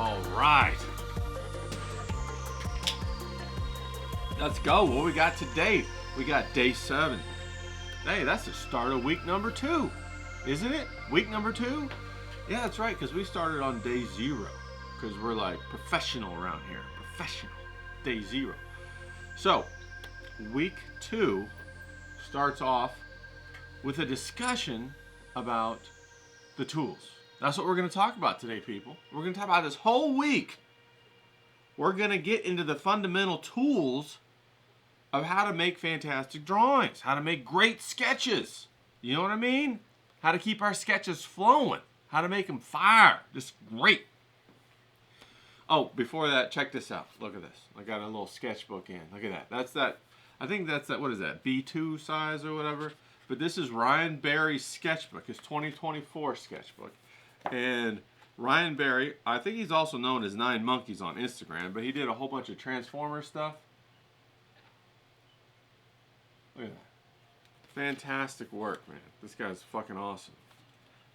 All right. Let's go. What we got today? We got day 7. Hey, that's the start of week number 2, isn't it? Week number 2? Yeah, that's right, because we started on day 0. Because we're like professional around here. Professional. Day 0. So, week 2 starts off with a discussion about the tools. That's what we're going to talk about today, people. We're going to talk about this whole week. We're going to get into the fundamental tools of how to make fantastic drawings, how to make great sketches. You know what I mean? How to keep our sketches flowing, how to make them fire. Just great. Oh, before that, check this out. Look at this. I got a little sketchbook in. Look at that. That's that. I think that's that. What is that? B2 size or whatever. But this is Ryan Barry's sketchbook, his 2024 sketchbook. And Ryan Barry, I think he's also known as 9 Monkeys on Instagram, but he did a whole bunch of Transformers stuff. Look at that. Fantastic work, man. This guy's fucking awesome.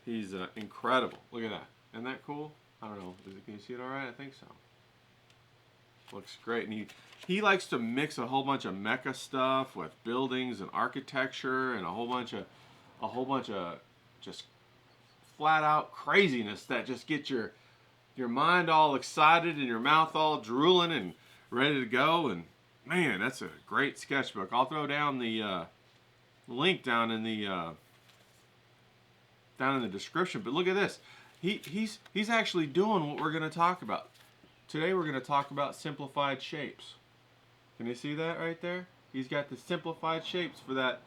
He's incredible. Look at that. Isn't that cool? I don't know. Can you see it all right? I think so. Looks great. And he likes to mix a whole bunch of mecha stuff with buildings and architecture and a whole bunch of just flat out craziness that just get your mind all excited and your mouth all drooling and ready to go. And man, that's a great sketchbook. I'll throw down the link down in the description. But look at this. He's actually doing what we're going to talk about. Today we're going to talk about simplified shapes. Can you see that right there? He's got the simplified shapes for that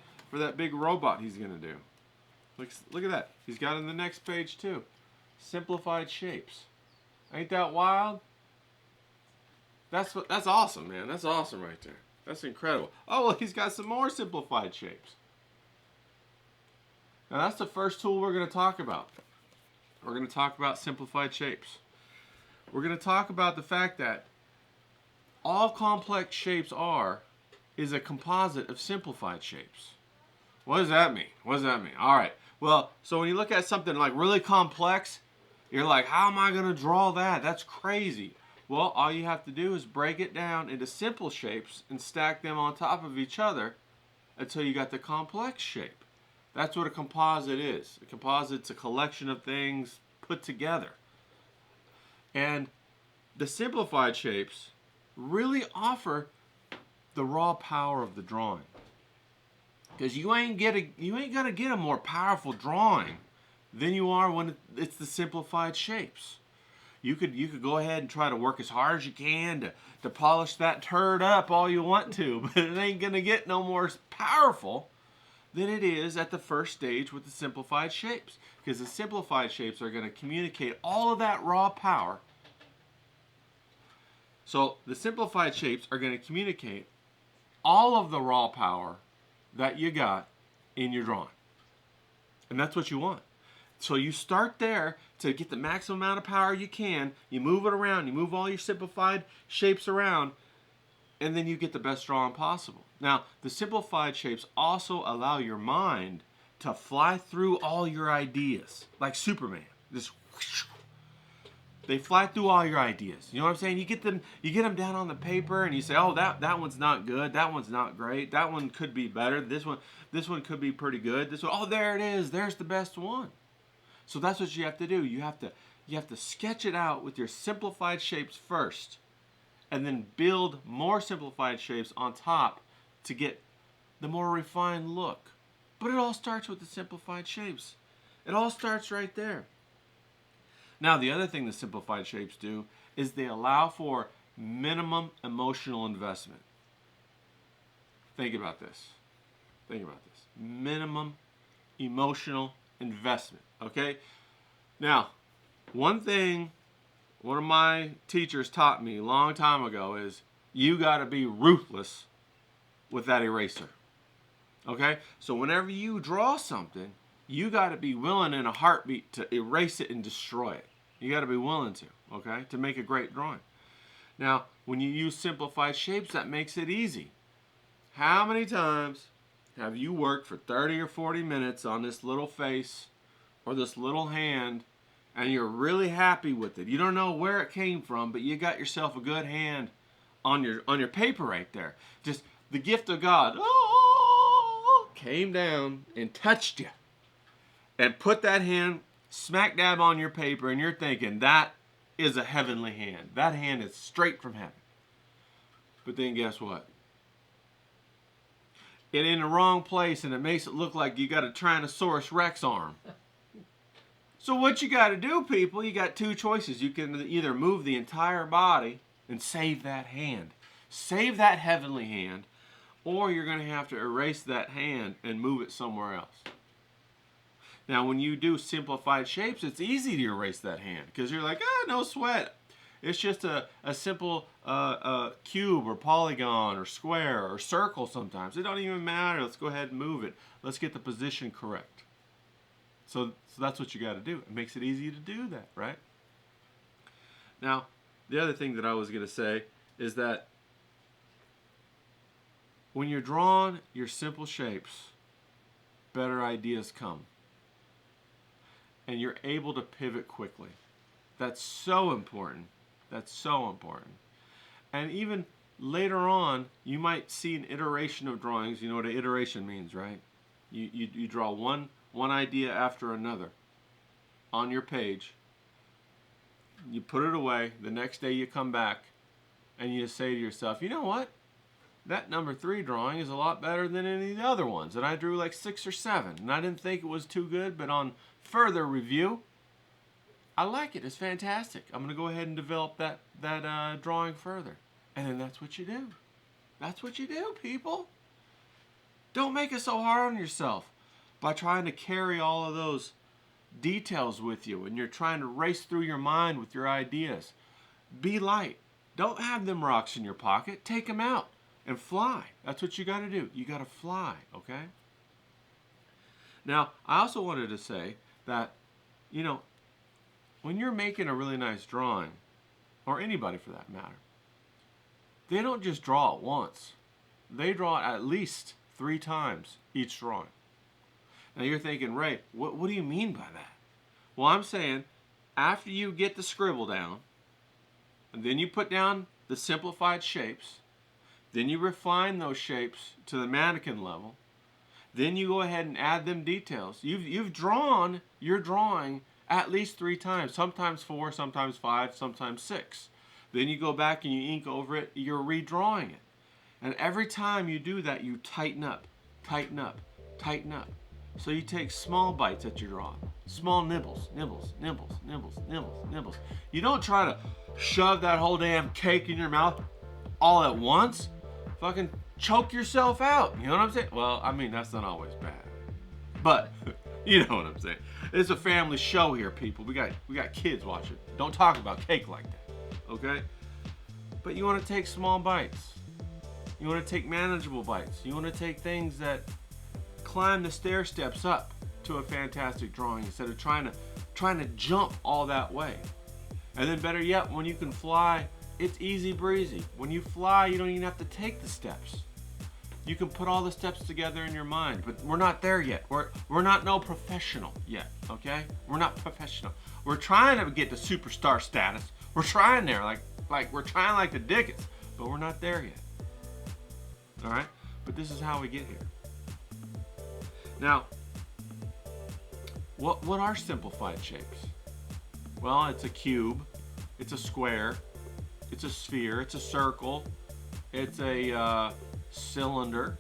big robot he's going to do. Look at that. He's got it in the next page too. Simplified shapes. Ain't that wild? That's awesome, man. That's awesome right there. That's incredible. Oh, well, he's got some more simplified shapes. Now that's the first tool we're going to talk about. We're going to talk about simplified shapes. We're going to talk about the fact that all complex shapes is a composite of simplified shapes. What does that mean? What does that mean? All right. Well, so when you look at something like really complex, you're like, how am I going to draw that? That's crazy. Well, all you have to do is break it down into simple shapes and stack them on top of each other until you got the complex shape. That's what a composite is. A composite's a collection of things put together. And the simplified shapes really offer the raw power of the drawing. Because you ain't gonna get a more powerful drawing than you are when it's the simplified shapes. You could go ahead and try to work as hard as you can to polish that turd up all you want to, but it ain't gonna get no more powerful than it is at the first stage with the simplified shapes. Because the simplified shapes are gonna communicate all of that raw power. So the simplified shapes are gonna communicate all of the raw power that you got in your drawing. And that's what you want. So you start there to get the maximum amount of power you can. You move it around. You move all your simplified shapes around. And then you get the best drawing possible. Now, the simplified shapes also allow your mind to fly through all your ideas. Like Superman. Just whoosh. They fly through all your ideas. You know what I'm saying? You get them down on the paper and you say, oh, that one's not good. That one's not great. That one could be better. This one could be pretty good. This one, oh, there it is. There's the best one. So that's what you have to do. You have to sketch it out with your simplified shapes first, and then build more simplified shapes on top to get the more refined look. But it all starts with the simplified shapes. It all starts right there. Now, the other thing the simplified shapes do is they allow for minimum emotional investment. Think about this. Minimum emotional investment. Okay? Now, one thing one of my teachers taught me a long time ago is you got to be ruthless with that eraser. Okay? So whenever you draw something, you got to be willing in a heartbeat to erase it and destroy it. You got to be willing to, okay, to make a great drawing. Now, when you use simplified shapes, that makes it easy. How many times have you worked for 30 or 40 minutes on this little face or this little hand, and you're really happy with it. You don't know where it came from, but you got yourself a good hand on your paper right there. Just the gift of God came down and touched you and put that hand smack dab on your paper, and you're thinking that is a heavenly hand. That hand is straight from heaven. But then guess what? It's in the wrong place, and it makes it look like you got a Tyrannosaurus Rex arm. So what you got to do, people, you got two choices. You can either move the entire body and save that hand. Save that heavenly hand, or you're going to have to erase that hand and move it somewhere else. Now, when you do simplified shapes, it's easy to erase that hand because you're like, no sweat. It's just a simple cube or polygon or square or circle sometimes. It don't even matter. Let's go ahead and move it. Let's get the position correct. So that's what you got to do. It makes it easy to do that, right? Now, the other thing that I was going to say is that when you're drawing your simple shapes, better ideas come. And you're able to pivot quickly. That's so important. That's so important. And even later on, you might see an iteration of drawings. You know what an iteration means, right? You draw one idea after another on your page. You put it away. The next day you come back and you say to yourself, you know what? That number 3 drawing is a lot better than any of the other ones. And I drew like 6 or 7. And I didn't think it was too good, but on further review, I like it. It's fantastic. I'm going to go ahead and develop that drawing further. And then that's what you do. That's what you do, people. Don't make it so hard on yourself by trying to carry all of those details with you and you're trying to race through your mind with your ideas. Be light. Don't have them rocks in your pocket. Take them out and fly. That's what you got to do. You got to fly, okay? Now, I also wanted to say that, you know, when you're making a really nice drawing, or anybody for that matter, they don't just draw it once. They draw it at least 3 times each drawing. Now you're thinking, Ray, what do you mean by that? Well, I'm saying after you get the scribble down, and then you put down the simplified shapes, then you refine those shapes to the mannequin level, then you go ahead and add them details. You've drawn your drawing at least 3 times, sometimes 4, sometimes 5, sometimes 6. Then you go back and you ink over it, you're redrawing it. And every time you do that, you tighten up, tighten up, tighten up. So you take small bites that you draw, small nibbles, nibbles, nibbles, nibbles, nibbles, nibbles. You don't try to shove that whole damn cake in your mouth all at once. Fucking choke yourself out. You know what I'm saying? Well, I mean, that's not always bad. But, you know what I'm saying. It's a family show here, people. We got kids watching. Don't talk about cake like that, okay? But you want to take small bites. You want to take manageable bites. You want to take things that climb the stair steps up to a fantastic drawing instead of trying to jump all that way. And then better yet, when you can fly, it's easy breezy. When you fly, you don't even have to take the steps. You can put all the steps together in your mind, but we're not there yet. We're not no professional yet, okay? We're not professional. We're trying to get to superstar status. We're trying there, like we're trying like the Dickens, but we're not there yet. All right? But this is how we get here. Now, what are simplified shapes? Well, it's a cube, it's a square, it's a sphere, it's a circle, it's a cylinder,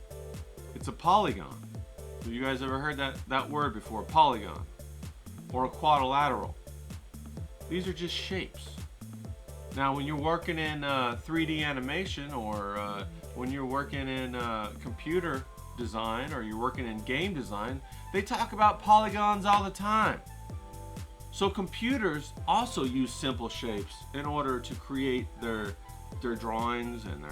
it's a polygon. Have you guys ever heard that word before? Polygon. Or a quadrilateral. These are just shapes. Now, when you're working in 3D animation or when you're working in computer design or you're working in game design, they talk about polygons all the time. So computers also use simple shapes in order to create their drawings and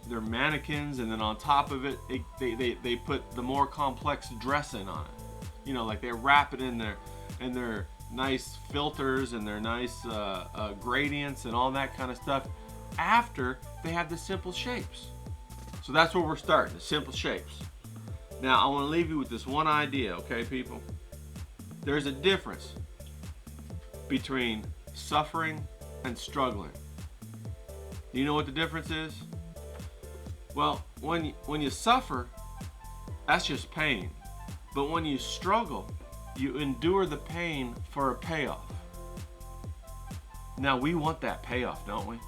their mannequins, and then on top of it, they put the more complex dressing on it. You know, like they wrap it in their nice filters and their nice gradients and all that kind of stuff after they have the simple shapes. So that's where we're starting, the simple shapes. Now I want to leave you with this one idea, okay, people? There's a difference between suffering and struggling. Do you know what the difference is? Well, when you suffer, that's just pain. But when you struggle, you endure the pain for a payoff. Now, we want that payoff, don't we?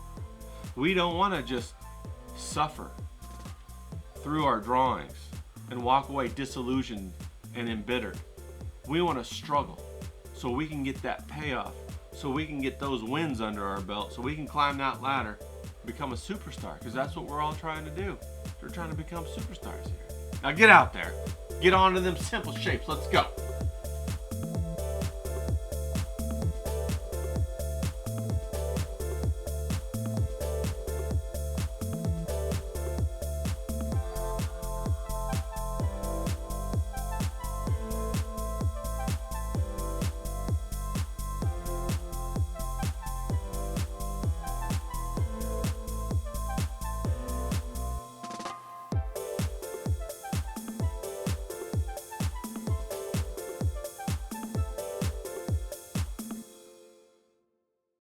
We don't want to just suffer through our drawings and walk away disillusioned and embittered. We want to struggle so we can get that payoff, so we can get those wins under our belt, so we can climb that ladder, become a superstar, because that's what we're all trying to do. We're trying to become superstars here. Now get out there. Get on to them simple shapes. Let's go.